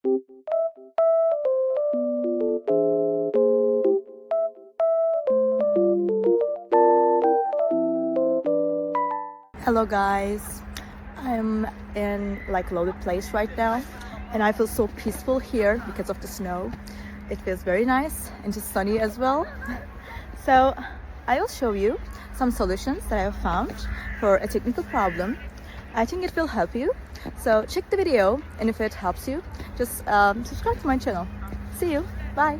Hello guys, I'm in like loaded place right now and I feel so peaceful here because of the snow. It feels very nice and just sunny as well. So I will show you some solutions that I have found for a technical problem. I think it will help you. So check the video, and if it helps you, just subscribe to my channel. See you. Bye.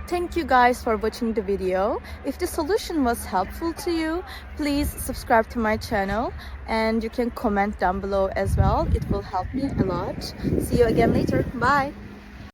Thank you guys for watching the video. If the solution was helpful to you, please subscribe to my channel and you can comment down below as well. It will help me a lot. See you again later. Bye.